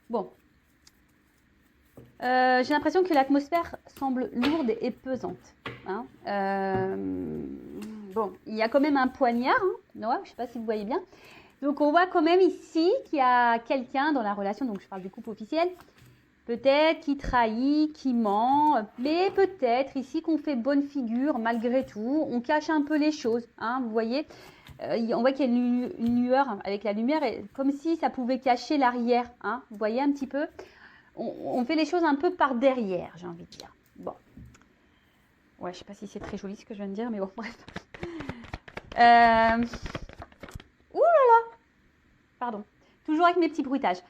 Bon, j'ai l'impression que l'atmosphère semble lourde et pesante. Hein. Bon, il y a quand même un poignard. Hein. Ouais, je ne sais pas si vous voyez bien. Donc, on voit quand même ici qu'il y a quelqu'un dans la relation. Donc, je parle du couple officiel. Peut-être qui trahit, qui ment. Mais peut-être ici qu'on fait bonne figure malgré tout. On cache un peu les choses. Hein, vous voyez, on voit qu'il y a une lueur avec la lumière. Et comme si ça pouvait cacher l'arrière. Hein, vous voyez un petit peu. On fait les choses un peu par derrière, j'ai envie de dire. Bon. Ouais, je sais pas si c'est très joli ce que je viens de dire, mais bon, bref. Ouh là là. Pardon. Toujours avec mes petits bruitages.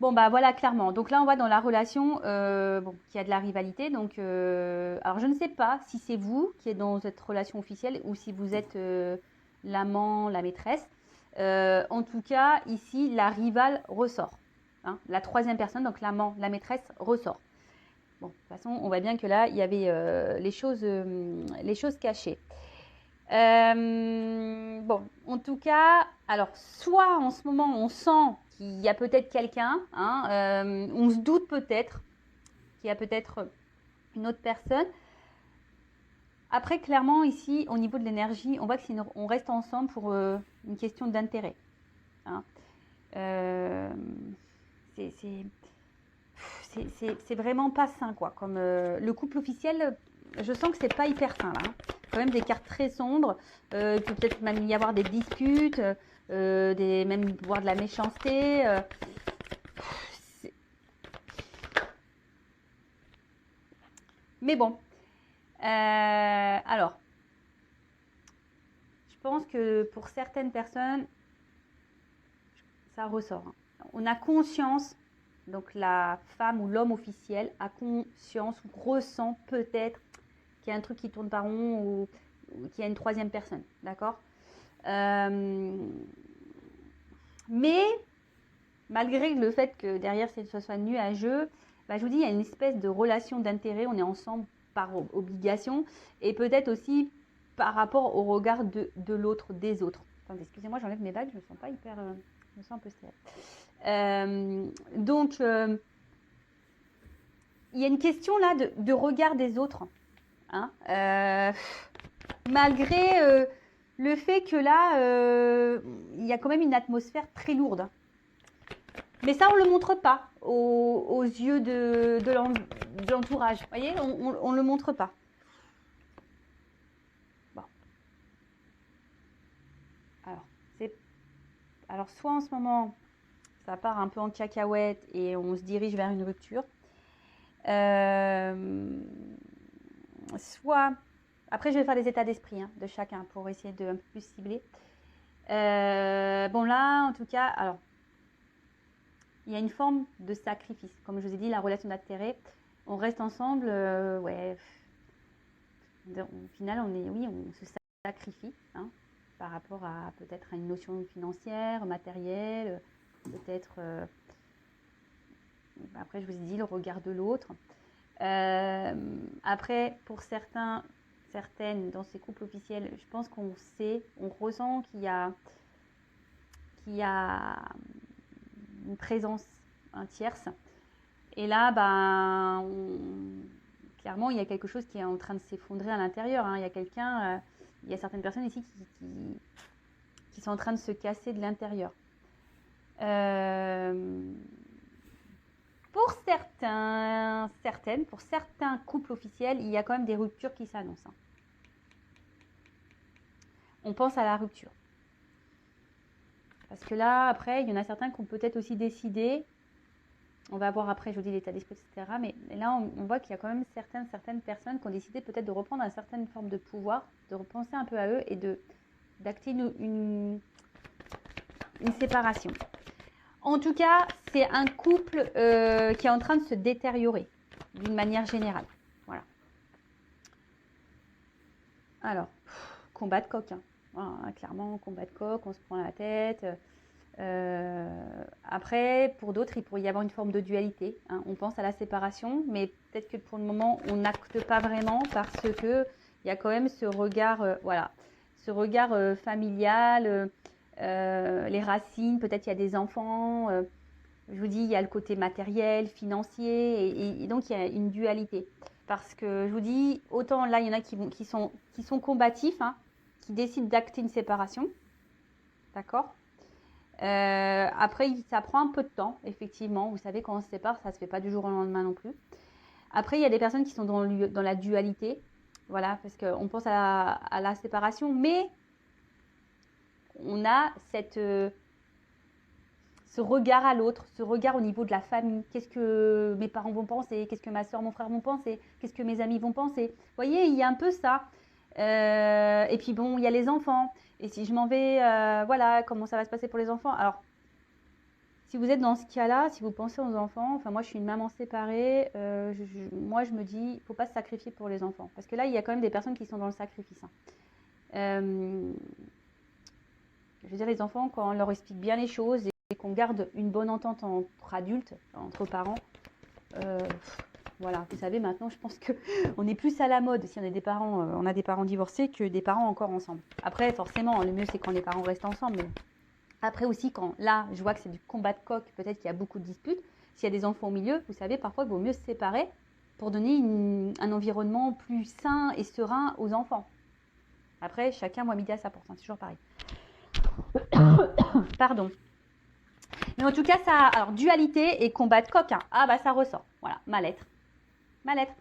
Bon, bah voilà, clairement. Donc là, on voit dans la relation bon, qu'il y a de la rivalité. Donc, alors, je ne sais pas si c'est vous qui êtes dans cette relation officielle ou si vous êtes l'amant, la maîtresse. En tout cas, ici, la rivale ressort. Hein, la troisième personne, donc l'amant, la maîtresse, ressort. Bon, de toute façon, on voit bien que là, il y avait les choses cachées. Bon, en tout cas, alors, soit en ce moment, on sent qu'il y a peut-être quelqu'un, hein, on se doute peut-être qu'il y a peut-être une autre personne. Après, clairement, ici, au niveau de l'énergie, on voit qu'on reste ensemble pour une question d'intérêt. Hein. C'est vraiment pas sain, quoi. Comme le couple officiel, je sens que c'est pas hyper sain, là. Hein. Quand même des cartes très sombres. Il peut peut-être même y avoir des disputes, même voire de la méchanceté. Mais bon. Alors, je pense que pour certaines personnes, ça ressort. Hein. On a conscience. Donc la femme ou l'homme officiel a conscience ou ressent peut-être qu'il y a un truc qui tourne pas rond ou qu'il y a une troisième personne, d'accord. Mais malgré le fait que derrière ce soit nuageux, bah, je vous dis, il y a une espèce de relation d'intérêt, on est ensemble par obligation et peut-être aussi par rapport au regard de l'autre, des autres. Attendez, excusez-moi, j'enlève mes bagues, je me sens pas hyper... je me sens un peu stérile. Donc, il y a une question là de regard des autres. Hein, malgré le fait que là, il y a quand même une atmosphère très lourde. Mais ça, on ne le montre pas aux yeux de l'entourage. Vous voyez, on ne le montre pas. Bon. Alors, soit en ce moment, ça part un peu en cacahuète et on se dirige vers une rupture. Soit, après je vais faire les états d'esprit hein, de chacun pour essayer de un peu plus cibler. Bon là, en tout cas, alors, il y a une forme de sacrifice. Comme je vous ai dit, la relation d'intérêt, on reste ensemble, ouais. Au final, on se sacrifie hein, par rapport à peut-être à une notion financière, matérielle, peut-être. Après, je vous ai dit le regard de l'autre. Après, pour certaines, dans ces couples officiels, je pense qu'on sait, on ressent qu'il y a une présence tierce. Et là, clairement, il y a quelque chose qui est en train de s'effondrer à l'intérieur. Hein. Il y a certaines personnes ici qui sont en train de se casser de l'intérieur. Pour certains couples officiels, il y a quand même des ruptures qui s'annoncent. Hein. On pense à la rupture. Parce que là, après, il y en a certains qui ont peut-être aussi décidé, on va voir après, je vous dis l'état d'esprit, etc. Mais là, on voit qu'il y a quand même certaines personnes qui ont décidé peut-être de reprendre une certaine forme de pouvoir, de repenser un peu à eux et d'acter une séparation. En tout cas, c'est un couple qui est en train de se détériorer d'une manière générale. Voilà. Alors, combat de coq. Hein. Voilà, clairement, combat de coq, on se prend la tête. Après, pour d'autres, il pourrait y avoir une forme de dualité. Hein. On pense à la séparation, mais peut-être que pour le moment, on n'acte pas vraiment parce que il y a quand même ce regard, voilà, ce regard familial, les racines. Peut-être il y a des enfants. Je vous dis, il y a le côté matériel, financier, et donc il y a une dualité. Parce que je vous dis, autant là, il y en a qui sont combatifs, hein, qui décident d'acter une séparation. D'accord. Après, ça prend un peu de temps, effectivement. Vous savez, quand on se sépare, ça ne se fait pas du jour au lendemain non plus. Après, il y a des personnes qui sont dans la dualité. Voilà, parce qu'on pense à la séparation, mais on a ce regard à l'autre, ce regard au niveau de la famille. Qu'est-ce que mes parents vont penser? Qu'est-ce que ma soeur, mon frère vont penser? Qu'est-ce que mes amis vont penser? Vous voyez, il y a un peu ça. Et puis bon, il y a les enfants. Et si je m'en vais, voilà, comment ça va se passer pour les enfants? Alors, si vous êtes dans ce cas-là, si vous pensez aux enfants, enfin moi je suis une maman séparée, moi je me dis, il ne faut pas se sacrifier pour les enfants. Parce que là, il y a quand même des personnes qui sont dans le sacrifice. Hein. Je veux dire, les enfants, quand on leur explique bien les choses et qu'on garde une bonne entente entre adultes, entre parents, voilà, vous savez, maintenant, je pense qu'on est plus à la mode si on a des parents, divorcés que des parents encore ensemble. Après, forcément, le mieux, c'est quand les parents restent ensemble. Mais après aussi, quand là, je vois que c'est du combat de coq, peut-être qu'il y a beaucoup de disputes. S'il y a des enfants au milieu, vous savez, parfois, il vaut mieux se séparer pour donner un environnement plus sain et serein aux enfants. Après, chacun voit midi à sa porte, hein, c'est toujours pareil. Pardon. Mais en tout cas, ça, alors dualité et combat de coq, hein. Ah bah ça ressort. Voilà, mal-être. Mal-être.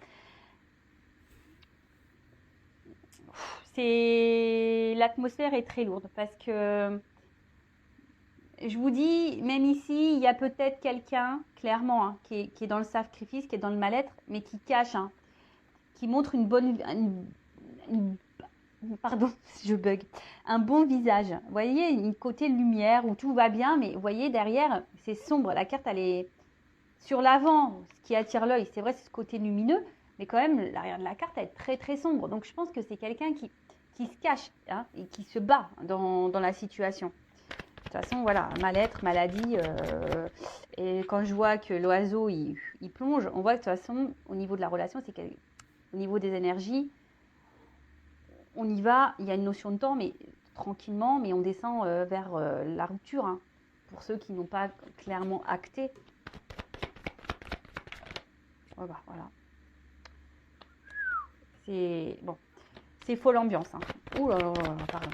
L'atmosphère est très lourde parce que je vous dis, même ici, il y a peut-être quelqu'un, clairement, hein, qui est dans le sacrifice, qui est dans le mal-être, mais qui cache, hein, qui montre pardon, je bug, un bon visage. Vous voyez, une côté lumière où tout va bien, mais vous voyez, derrière, c'est sombre. La carte, elle est sur l'avant, ce qui attire l'œil. C'est vrai, c'est ce côté lumineux, mais quand même, l'arrière de la carte, elle est très, très sombre. Donc, je pense que c'est quelqu'un qui se cache, hein, et qui se bat dans la situation. De toute façon, voilà, mal-être, maladie. Et quand je vois que l'oiseau, il plonge, on voit que de toute façon, au niveau de la relation, au niveau des énergies, on y va, il y a une notion de temps, mais tranquillement, mais on descend vers la rupture. Hein, pour ceux qui n'ont pas clairement acté. Voilà. C'est bon, c'est folle ambiance. Hein. Ouh là là, pardon.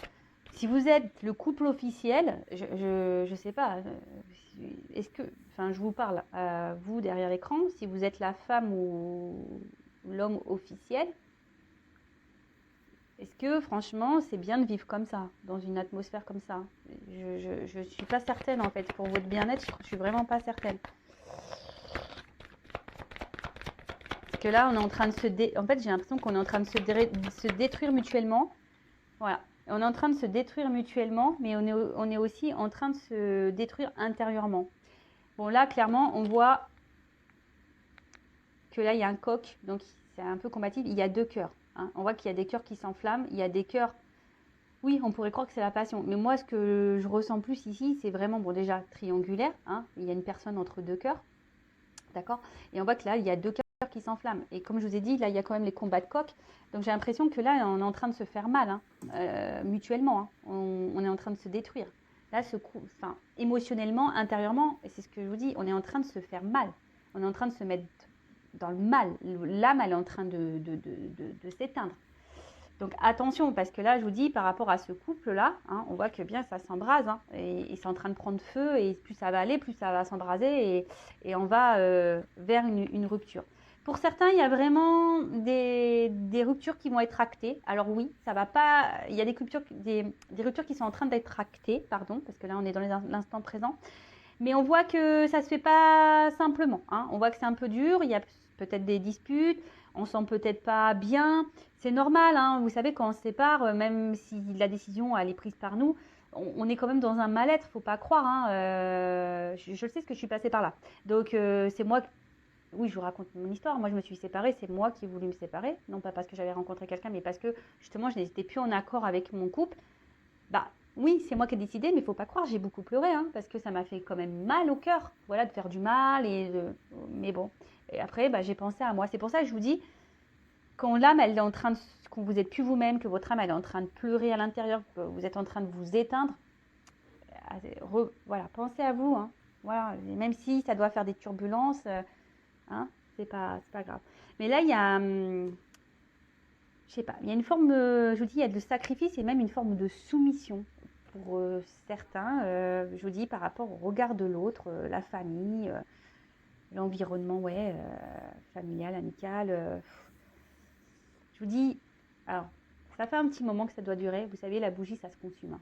Si vous êtes le couple officiel, je sais pas, est-ce que, enfin je vous parle à vous derrière l'écran, si vous êtes la femme ou l'homme officiel, est-ce que franchement c'est bien de vivre comme ça, dans une atmosphère comme ça? Je suis pas certaine en fait, pour votre bien-être, je suis vraiment pas certaine. Parce que là on est en train de en fait j'ai l'impression qu'on est en train de se détruire mutuellement. Voilà. On est en train de se détruire mutuellement, mais on est aussi en train de se détruire intérieurement. Bon, là, clairement, on voit que là, il y a un coq, donc c'est un peu combatif. Il y a deux cœurs. Hein. On voit qu'il y a des cœurs qui s'enflamment. Il y a des cœurs... Oui, on pourrait croire que c'est la passion. Mais moi, ce que je ressens plus ici, c'est vraiment, bon, déjà, triangulaire. Hein. Il y a une personne entre deux cœurs. D'accord? Et on voit que là, il y a deux cœurs qui s'enflamment. Et comme je vous ai dit, là, il y a quand même les combats de coq. Donc, j'ai l'impression que là, on est en train de se faire mal, hein, mutuellement. Hein. On est en train de se détruire. Là, enfin, émotionnellement, intérieurement, et c'est ce que je vous dis, on est en train de se faire mal. On est en train de se mettre dans le mal. L'âme, elle est en train de s'éteindre. Donc attention, parce que là, je vous dis, par rapport à ce couple-là, hein, on voit que bien ça s'embrase, hein, et c'est en train de prendre feu, et plus ça va aller, plus ça va s'embraser, et on va vers une rupture. Pour certains, il y a vraiment des ruptures qui vont être actées. Alors oui, ça va pas. Il y a des ruptures qui sont en train d'être actées, pardon, parce que là, on est dans l'instant présent. Mais on voit que ça se fait pas simplement. Hein. On voit que c'est un peu dur. Il y a peut-être des disputes. On sent peut-être pas bien. C'est normal. Hein. Vous savez, quand on se sépare, même si la décision elle est prise par nous, on est quand même dans un mal-être. Faut pas croire. Hein. Je le sais parce que je suis passée par là. Donc c'est moi. Oui, je vous raconte mon histoire. Moi, je me suis séparée. C'est moi qui ai voulu me séparer. Non pas parce que j'avais rencontré quelqu'un, mais parce que justement, je n'étais plus en accord avec mon couple. Bah oui, c'est moi qui ai décidé, mais il faut pas croire, j'ai beaucoup pleuré, hein, parce que ça m'a fait quand même mal au cœur, voilà, de faire du mal, mais bon. Et après, bah, j'ai pensé à moi. C'est pour ça que je vous dis, quand l'âme, elle est en train de, quand vous êtes plus vous-même, que votre âme, elle est en train de pleurer à l'intérieur, que vous êtes en train de vous éteindre, voilà, pensez à vous, hein. Voilà, et même si ça doit faire des turbulences, hein, c'est pas grave. Mais là, il y a, je sais pas, il y a une forme, je vous dis, il y a de sacrifice et même une forme de soumission pour certains, je vous dis, par rapport au regard de l'autre, la famille, l'environnement, ouais, familial, amical. Je vous dis, alors, ça fait un petit moment que ça doit durer. Vous savez, la bougie, ça se consume, hein.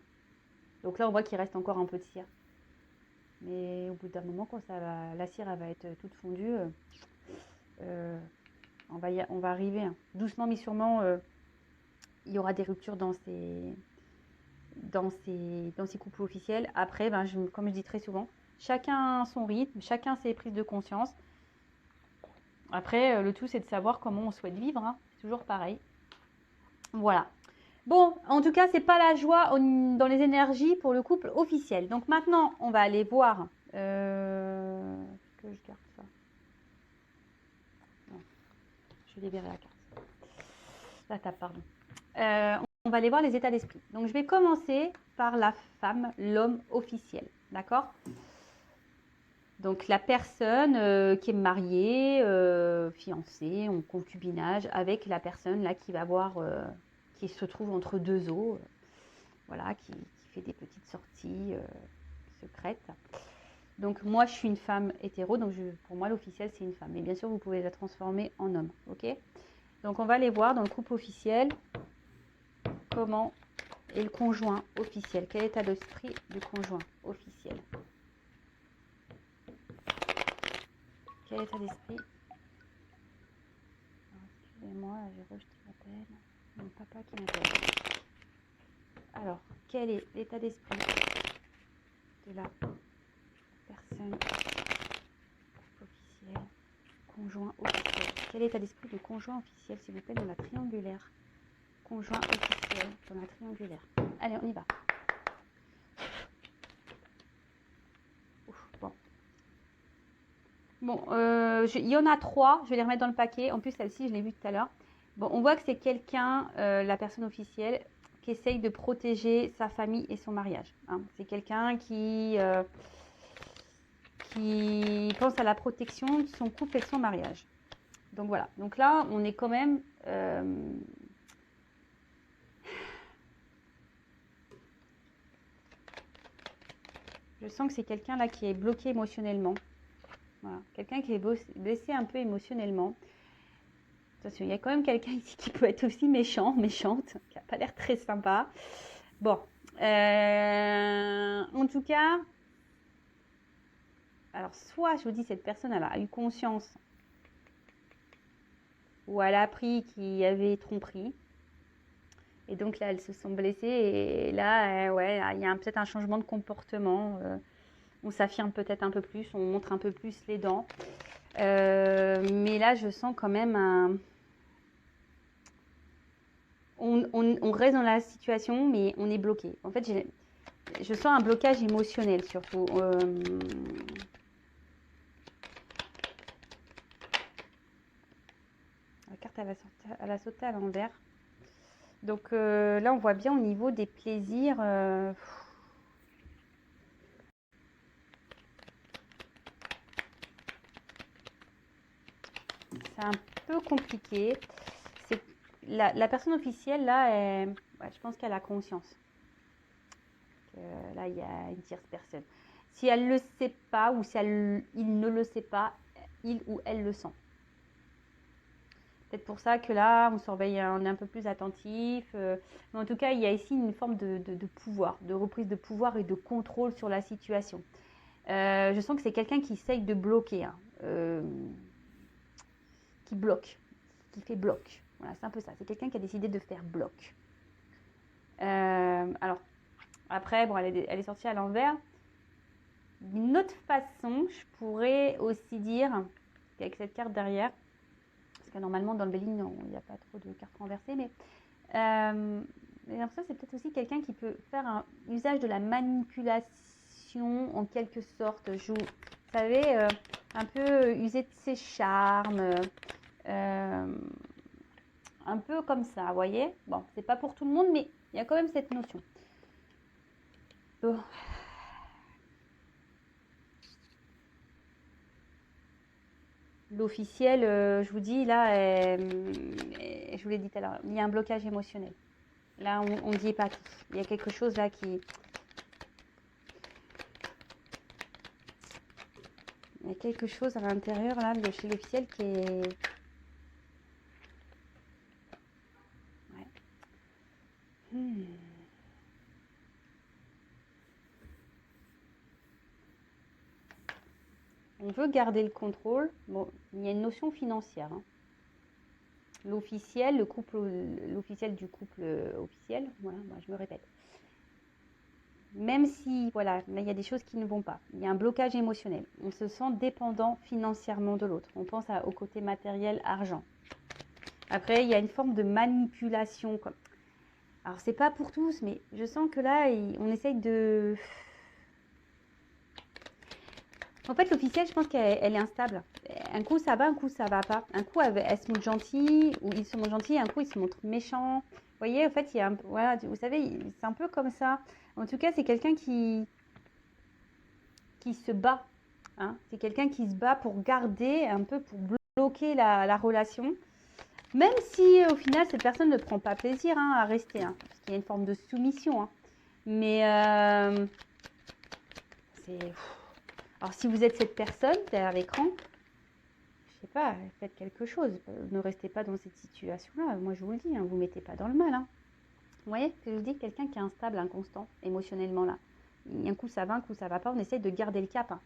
Donc là, on voit qu'il reste encore un peu de cire. Mais au bout d'un moment, quand la cire elle va être toute fondue, on va arriver, hein. Doucement mais sûrement, il y aura des ruptures dans ces couples officiels. Après, ben, comme je dis très souvent, chacun son rythme, chacun ses prises de conscience. Après, le tout, c'est de savoir comment on souhaite vivre, hein. C'est toujours pareil. Voilà. Bon, en tout cas, c'est pas la joie dans les énergies pour le couple officiel. Donc maintenant, on va aller voir. Que je garde ça. Non, je vais libérer la carte. La table, pardon. On va aller voir les états d'esprit. Donc je vais commencer par la femme, l'homme officiel. D'accord? Donc la personne qui est mariée, fiancée, en concubinage, avec la personne là qui va voir, qui se trouve entre deux eaux, voilà, qui fait des petites sorties secrètes. Donc moi je suis une femme hétéro, donc pour moi l'officiel c'est une femme. Mais bien sûr vous pouvez la transformer en homme, ok? Donc on va aller voir dans le couple officiel comment est le conjoint officiel. Quel état d'esprit du conjoint officiel? Quel état d'esprit? Excusez-moi, j'ai rejeté l'appel. Mon papa qui m'appelle. Alors, quel est l'état d'esprit de la personne officielle, conjoint officiel? Quel est l'état d'esprit du conjoint officiel, s'il vous plaît, dans la triangulaire? Conjoint officiel dans la triangulaire. Allez, on y va. Ouf, bon. Bon, il y en a 3, je vais les remettre dans le paquet. En plus, celle-ci, je l'ai vue tout à l'heure. Bon, on voit que c'est quelqu'un, la personne officielle, qui essaye de protéger sa famille et son mariage, hein. C'est quelqu'un qui pense à la protection de son couple et de son mariage. Donc voilà. Donc là, on est quand même... je sens que c'est quelqu'un là qui est bloqué émotionnellement. Voilà. Quelqu'un qui est blessé un peu émotionnellement. Attention, il y a quand même quelqu'un ici qui peut être aussi méchant, méchante, qui n'a pas l'air très sympa. Bon, en tout cas, alors soit je vous dis cette personne elle a eu conscience ou elle a appris qu'il y avait tromperie et donc là elles se sont blessées et là ouais il y a peut-être un changement de comportement, on s'affirme peut-être un peu plus, on montre un peu plus les dents, mais là je sens quand même on reste dans la situation mais on est bloqué. En fait je sens un blocage émotionnel surtout. La carte elle a sauté à l'envers. Donc là on voit bien au niveau des plaisirs. C'est un peu compliqué. C'est la personne officielle là, ouais, je pense qu'elle a conscience. Là il y a une tierce personne. Si elle ne le sait pas ou si il ne le sait pas, il ou elle le sent. Peut-être pour ça que là, on surveille, on est un peu plus attentif. Mais en tout cas, il y a ici une forme de pouvoir, de reprise de pouvoir et de contrôle sur la situation. Je sens que c'est quelqu'un qui essaye de bloquer, hein, qui bloque, qui fait bloc. Voilà, c'est un peu ça. C'est quelqu'un qui a décidé de faire bloc. Alors, après, bon, elle est sortie à l'envers. D'une autre façon, je pourrais aussi dire qu'avec cette carte derrière, parce que normalement dans le Béline, il n'y a pas trop de cartes renversées, mais j'ai l'impression que c'est peut-être aussi quelqu'un qui peut faire un usage de la manipulation en quelque sorte. Vous savez, un peu user de ses charmes, un peu comme ça, vous voyez. Bon, c'est pas pour tout le monde, mais il y a quand même cette notion. Bon. L'officiel, je vous dis, là, je vous l'ai dit tout à l'heure, il y a un blocage émotionnel. Là, on n'y est pas tous. Il y a quelque chose là qui... Il y a quelque chose à l'intérieur là de chez l'officiel qui est... Ouais. On veut garder le contrôle. Bon, il y a une notion financière. Hein. L'officiel, l'officiel du couple officiel, voilà, moi je me répète. Même si, voilà, là, il y a des choses qui ne vont pas. Il y a un blocage émotionnel. On se sent dépendant financièrement de l'autre. On pense au côté matériel, argent. Après, il y a une forme de manipulation. Quoi. Alors, c'est pas pour tous, mais je sens que là, on essaye de... En fait, l'officiel, je pense qu'elle est instable. Un coup, ça va, un coup, ça va pas. Un coup, elle se montre gentille, ou ils se montrent gentils, un coup, ils se montrent méchants. Vous voyez, en fait, il y a un... Voilà, vous savez, c'est un peu comme ça. En tout cas, c'est quelqu'un qui se bat. Hein. C'est quelqu'un qui se bat pour garder, un peu pour bloquer la relation. Même si, au final, cette personne ne prend pas plaisir hein, à rester. Hein, parce qu'il y a une forme de soumission. Hein. Mais c'est... Alors, si vous êtes cette personne derrière l'écran, je sais pas, faites quelque chose. Ne restez pas dans cette situation-là. Moi, je vous le dis, hein, vous ne mettez pas dans le mal. Hein. Vous voyez ce que je dis? Quelqu'un qui est instable, inconstant, émotionnellement là. Un coup, ça va, un coup, ça va pas. On essaye de garder le cap. Hein.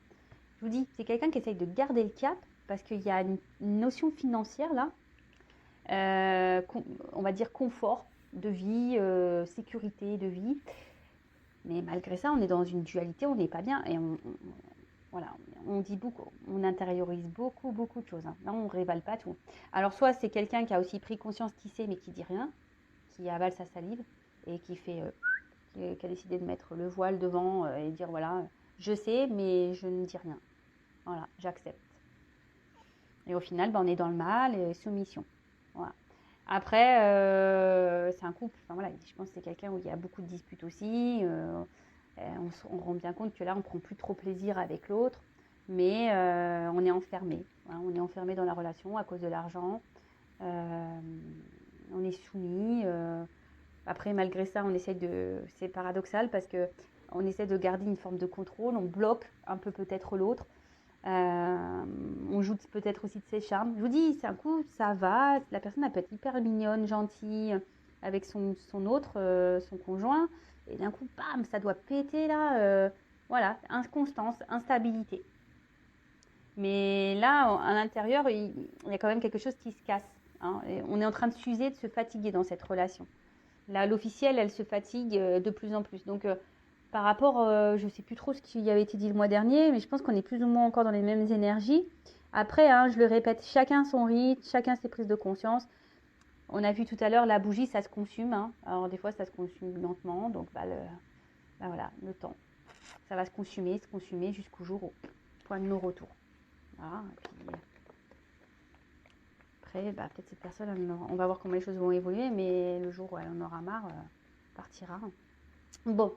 Je vous dis, c'est quelqu'un qui essaye de garder le cap parce qu'il y a une notion financière là. On va dire confort de vie, sécurité de vie. Mais malgré ça, on est dans une dualité, on n'est pas bien. Et voilà, on dit beaucoup, on intériorise beaucoup de choses. Hein. Là, on ne révèle pas tout. Alors, soit c'est quelqu'un qui a aussi pris conscience qui sait, mais qui dit rien, qui avale sa salive et qui fait, qui a décidé de mettre le voile devant et dire voilà, je sais, mais je ne dis rien. Voilà, j'accepte. Et au final, on est dans le mal et soumission. Voilà. Après, c'est un couple. Enfin, voilà, je pense que c'est quelqu'un où il y a beaucoup de disputes aussi. On rend bien compte que là, on ne prend plus trop plaisir avec l'autre, mais on est enfermé. Voilà, on est enfermé dans la relation à cause de l'argent. On est soumis. Après, malgré ça, c'est paradoxal parce que on essaie de garder une forme de contrôle. On bloque un peu peut-être l'autre. On joue peut-être aussi de ses charmes. Je vous dis, c'est un coup, ça va. La personne, elle peut être hyper mignonne, gentille avec son autre, son conjoint. Et d'un coup, bam, ça doit péter là. Voilà, inconstance, instabilité. Mais là, à l'intérieur, il y a quand même quelque chose qui se casse. Hein, et on est en train de s'user, de se fatiguer dans cette relation. Là, l'officielle, elle se fatigue de plus en plus. Donc, par rapport, je ne sais plus trop ce qui avait été dit le mois dernier, mais je pense qu'on est plus ou moins encore dans les mêmes énergies. Après, hein, je le répète, chacun son rythme, chacun ses prises de conscience. On a vu tout à l'heure, la bougie, ça se consume. Hein. Alors, des fois, ça se consume lentement. Donc, voilà, le temps. Ça va se consumer jusqu'au jour au point de non-retour. Voilà. Et puis, après, peut-être cette personne, on va voir comment les choses vont évoluer, mais le jour où elle en aura marre, partira. Bon,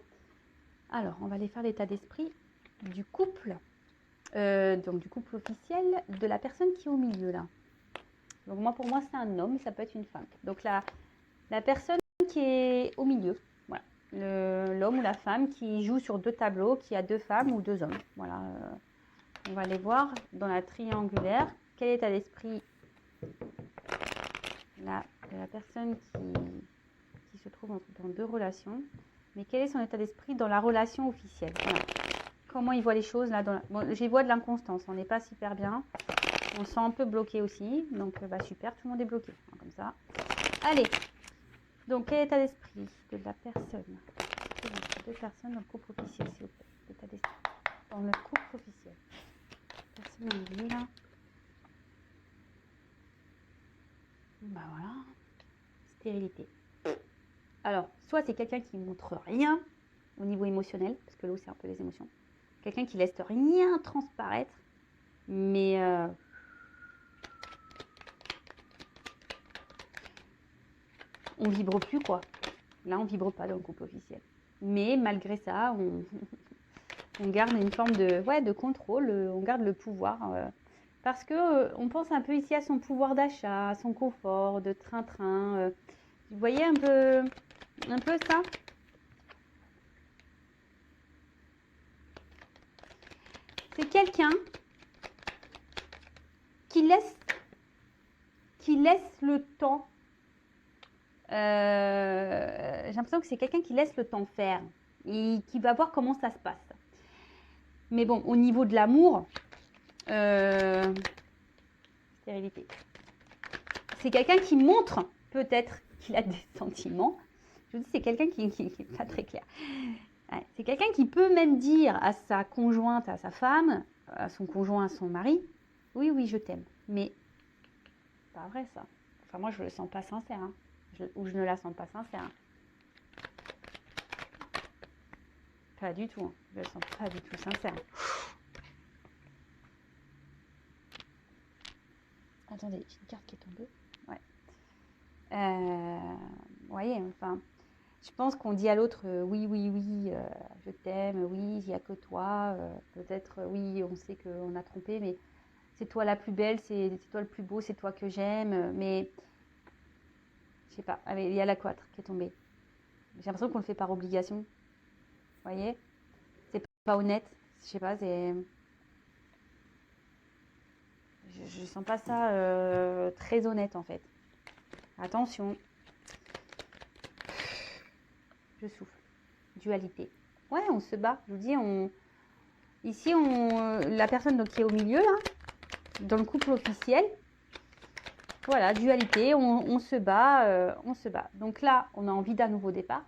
alors, on va aller faire l'état d'esprit du couple, donc du couple officiel, de la personne qui est au milieu là. Donc pour moi, c'est un homme, ça peut être une femme. Donc la personne qui est au milieu, voilà, l'homme ou la femme qui joue sur deux tableaux, qui a deux femmes ou deux hommes. Voilà, on va aller voir dans la triangulaire quel est l'état d'esprit là de la personne qui se trouve dans deux relations, mais quel est son état d'esprit dans la relation officielle. Voilà. Comment il voit les choses là bon, j'y vois de l'inconstance, on n'est pas super bien. On se sent un peu bloqué aussi. Donc super, tout le monde est bloqué. Comme ça. Allez. Donc quel état d'esprit de la personne? Deux personnes dans le couple officiel, s'il vous plaît. L'état d'esprit. Dans le couple officiel. Personne au milieu là. Voilà. Stérilité. Alors, soit c'est quelqu'un qui montre rien au niveau émotionnel, parce que l'eau c'est un peu les émotions. Quelqu'un qui laisse rien transparaître, mais on vibre plus quoi. Là, on vibre pas dans le couple officiel. Mais malgré ça, on garde une forme de contrôle, on garde le pouvoir. parce que on pense un peu ici à son pouvoir d'achat, à son confort, de train-train. Vous voyez un peu ça? C'est quelqu'un qui laisse le temps. J'ai l'impression que c'est quelqu'un qui laisse le temps faire et qui va voir comment ça se passe. Mais bon, au niveau de l'amour, stérilité. C'est quelqu'un qui montre peut-être qu'il a des sentiments. Je vous dis, c'est quelqu'un qui n'est pas très clair. Ouais, c'est quelqu'un qui peut même dire à sa conjointe, à sa femme, à son conjoint, à son mari, oui, oui, je t'aime. Mais c'est pas vrai ça. Enfin, moi, je le sens pas sincère. Hein. Ou je ne la sens pas sincère. Hein. Pas du tout. Hein. Je le sens pas du tout sincère. Attendez, j'ai une carte qui est tombée. Ouais. Vous voyez, enfin, je pense qu'on dit à l'autre oui, oui, oui, je t'aime, oui, il n'y a que toi. Peut-être, oui, on sait qu'on a trompé, mais c'est toi la plus belle, c'est toi le plus beau, c'est toi que j'aime. Mais, je sais pas, il y a la 4 qui est tombée. J'ai l'impression qu'on le fait par obligation. Vous voyez, c'est pas honnête. Je sais pas, c'est. Je sens pas ça très honnête en fait. Attention. Je souffle. Dualité. Ouais, on se bat. Je vous dis, ici, la personne donc, qui est au milieu, là, dans le couple officiel, voilà, dualité, on se bat, on se bat. Donc là, on a envie d'un nouveau départ.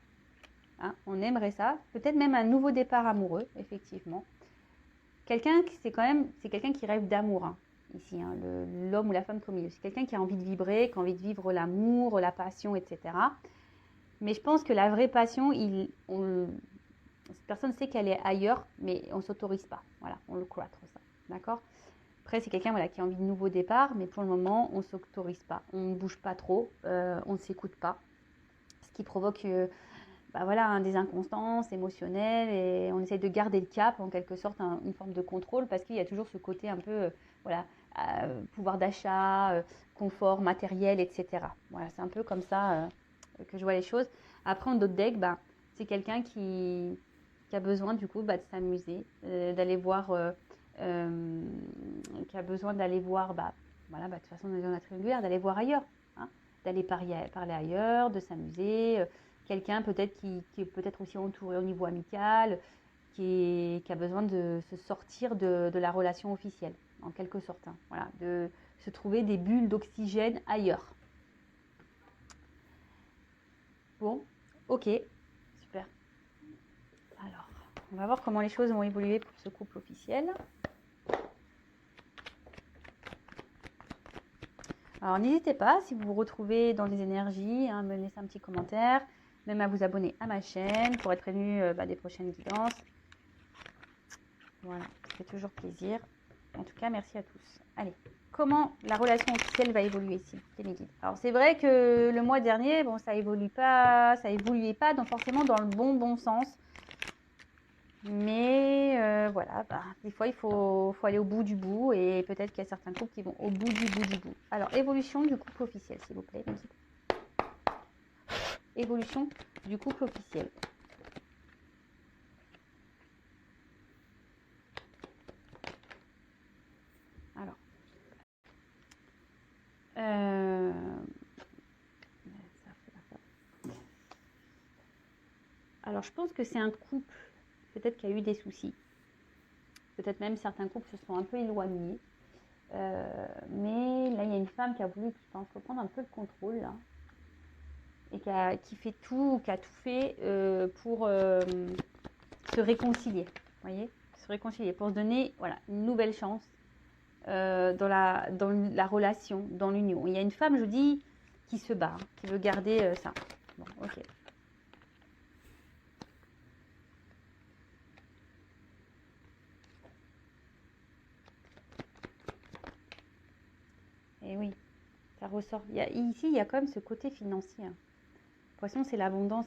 Hein, on aimerait ça. Peut-être même un nouveau départ amoureux, effectivement. Quelqu'un, c'est quelqu'un qui rêve d'amour, hein, ici, hein, l'homme ou la femme qui est au milieu. C'est quelqu'un qui a envie de vibrer, qui a envie de vivre l'amour, la passion, etc. Mais je pense que la vraie passion, cette personne sait qu'elle est ailleurs, mais on ne s'autorise pas. Voilà, on le cloître, ça. D'accord? Après, c'est quelqu'un qui a envie de nouveau départ, mais pour le moment, on ne s'autorise pas. On ne bouge pas trop, on ne s'écoute pas. Ce qui provoque des inconstances émotionnelles et on essaie de garder le cap, en quelque sorte, une forme de contrôle, parce qu'il y a toujours ce côté un peu, pouvoir d'achat, confort matériel, etc. Voilà, c'est un peu comme ça que je vois les choses. Après, en d'autres decks, c'est quelqu'un qui a besoin du coup de s'amuser, d'aller voir, qui a besoin d'aller voir, de toute façon dans la triangulaire, d'aller voir ailleurs, hein, d'aller parler ailleurs, de s'amuser. Quelqu'un peut-être qui est peut-être aussi entouré au niveau amical, qui a besoin de se sortir de la relation officielle, en quelque sorte. Hein, voilà, de se trouver des bulles d'oxygène ailleurs. Bon, ok, super. Alors, on va voir comment les choses vont évoluer pour ce couple officiel. Alors, n'hésitez pas, si vous vous retrouvez dans les énergies, à me laisser un petit commentaire, même à vous abonner à ma chaîne pour être prévenu des prochaines guidances. Voilà, ça fait toujours plaisir. En tout cas, merci à tous. Allez, comment la relation officielle va évoluer ici, mes guides. Alors, c'est vrai que le mois dernier, bon, ça évoluait pas forcément dans le bon sens. Mais voilà, des fois, il faut aller au bout du bout et peut-être qu'il y a certains couples qui vont au bout du bout. Alors, évolution du couple officiel, s'il vous plaît. Évolution du couple officiel. Alors, alors, je pense que c'est un couple, peut-être qui a eu des soucis. Peut-être même certains couples se sont un peu éloignés. Mais là, il y a une femme qui a voulu, je pense, reprendre un peu le contrôle, là. Et qui a tout fait pour se réconcilier. Vous voyez? Se réconcilier, pour se donner une nouvelle chance dans la relation, dans l'union. Il y a une femme, je dis, qui se bat, hein, qui veut garder ça. Bon, ok. Et oui, ça ressort. Ici, il y a quand même ce côté financier. Hein. Poisson, c'est l'abondance.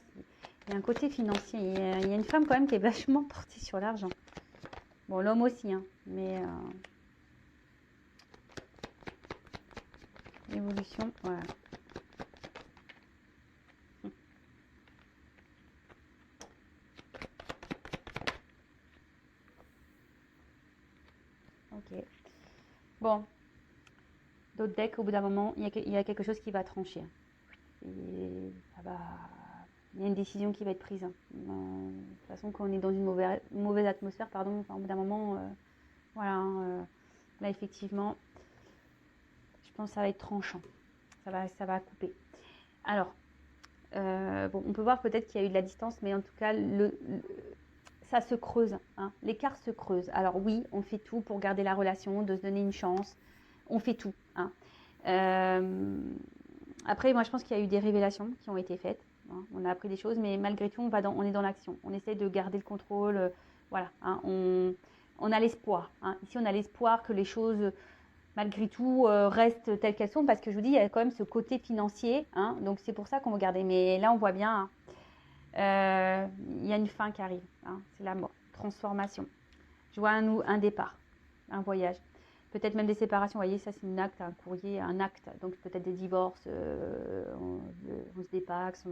Il y a un côté financier. Il y a une femme quand même qui est vachement portée sur l'argent. Bon, l'homme aussi, hein, mais évolution, voilà. Ok. Bon. D'autres decks, au bout d'un moment, il y a quelque chose qui va trancher. Et ça va... Il y a une décision qui va être prise. De toute façon, quand on est dans une mauvaise atmosphère, pardon, enfin, au bout d'un moment, voilà, là, effectivement, je pense que ça va être tranchant. Ça va couper. Alors, bon, on peut voir peut-être qu'il y a eu de la distance, mais en tout cas, ça se creuse. Hein. L'écart se creuse. Alors oui, on fait tout pour garder la relation, de se donner une chance. On fait tout. Hein. Après, moi, je pense qu'il y a eu des révélations qui ont été faites. Hein. On a appris des choses, mais malgré tout, on est dans l'action. On essaie de garder le contrôle. Voilà. Hein. On a l'espoir. Hein. Ici, on a l'espoir que les choses, malgré tout, restent telles qu'elles sont. Parce que je vous dis, il y a quand même ce côté financier. Hein. Donc, c'est pour ça qu'on va garder. Mais là, on voit bien, hein, il y a une fin qui arrive. Hein. C'est la mort. Transformation. Je vois un départ, un voyage. Peut-être même des séparations, vous voyez, ça c'est un acte, un courrier, un acte. Donc peut-être des divorces, on se dépaxe,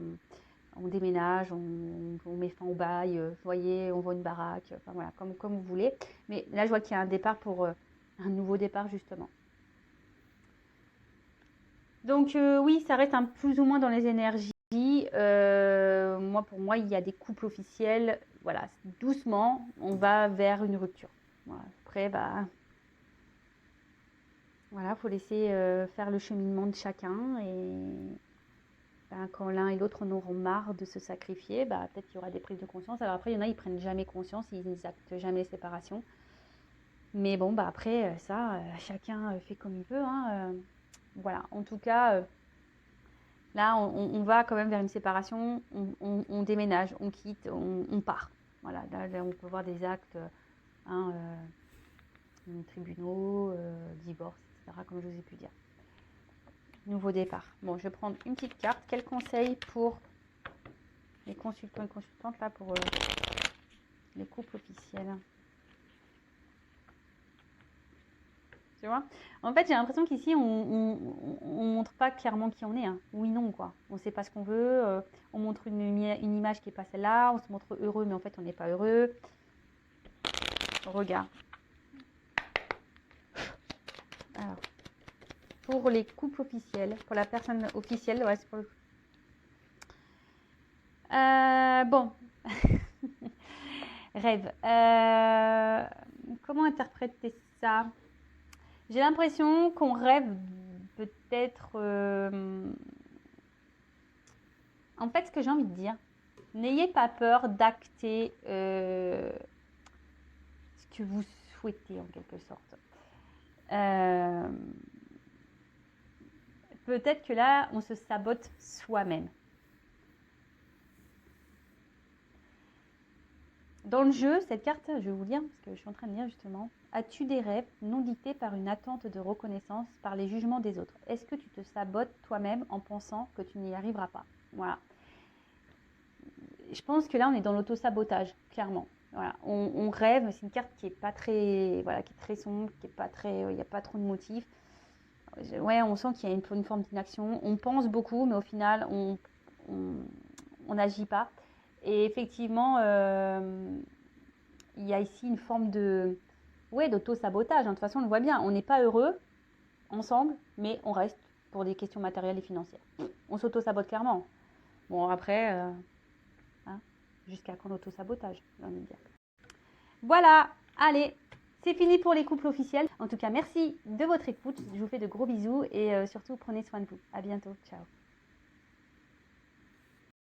on déménage, on met fin au bail, vous voyez, on vend une baraque, enfin voilà, comme vous voulez. Mais là je vois qu'il y a un départ pour un nouveau départ justement. Donc oui, ça reste un plus ou moins dans les énergies. Pour moi, il y a des couples officiels. Voilà, doucement, on va vers une rupture. Voilà. Après, bah... Voilà, il faut laisser faire le cheminement de chacun et ben, quand l'un et l'autre en auront marre de se sacrifier, bah, peut-être qu'il y aura des prises de conscience. Alors après, il y en a, ils prennent jamais conscience, ils n'actent jamais les séparations. Mais bon, bah après, ça, chacun fait comme il veut. Hein, voilà, en tout cas, là, on va quand même vers une séparation, on déménage, on quitte, on part. Voilà, là, on peut voir des actes, hein, tribunaux, divorce, etc., comme je vous ai pu dire. Nouveau départ. Bon, je vais prendre une petite carte. Quel conseil pour les consultants et consultantes là pour les couples officiels? Tu vois? En fait, j'ai l'impression qu'ici, on montre pas clairement qui on est. Hein. Oui, non, quoi. On sait pas ce qu'on veut. On montre une image qui est pas celle-là. On se montre heureux, mais en fait, on n'est pas heureux. Regarde. Alors, pour les couples officiels, pour la personne officielle, ouais, c'est pour le... Bon. Rêve. Comment interpréter ça? J'ai l'impression qu'on rêve peut-être... En fait, ce que j'ai envie de dire, n'ayez pas peur d'acter ce que vous souhaitez en quelque sorte. Peut-être que là, on se sabote soi-même. Dans le jeu, cette carte, je vais vous lire, parce que je suis en train de lire justement. As-tu des rêves non dictés par une attente de reconnaissance, par les jugements des autres? Est-ce que tu te sabotes toi-même en pensant que tu n'y arriveras pas? Voilà. Je pense que là, on est dans l'auto-sabotage, clairement. Voilà. On rêve, mais c'est une carte qui est pas très, voilà, qui est très sombre, qui est pas très, il n'y a pas trop de motifs. Ouais, on sent qu'il y a une forme d'inaction. On pense beaucoup, mais au final, on n'agit pas. Et effectivement, il y a ici une forme de, ouais, d'auto-sabotage. Hein. De toute façon, on le voit bien. On n'est pas heureux ensemble, mais on reste pour des questions matérielles et financières. On s'auto-sabote clairement. Bon, après, hein, jusqu'à quand l'auto-sabotage, j'ai envie de dire. Voilà, allez, c'est fini pour les couples officiels. En tout cas, merci de votre écoute. Je vous fais de gros bisous et surtout, prenez soin de vous. À bientôt. Ciao.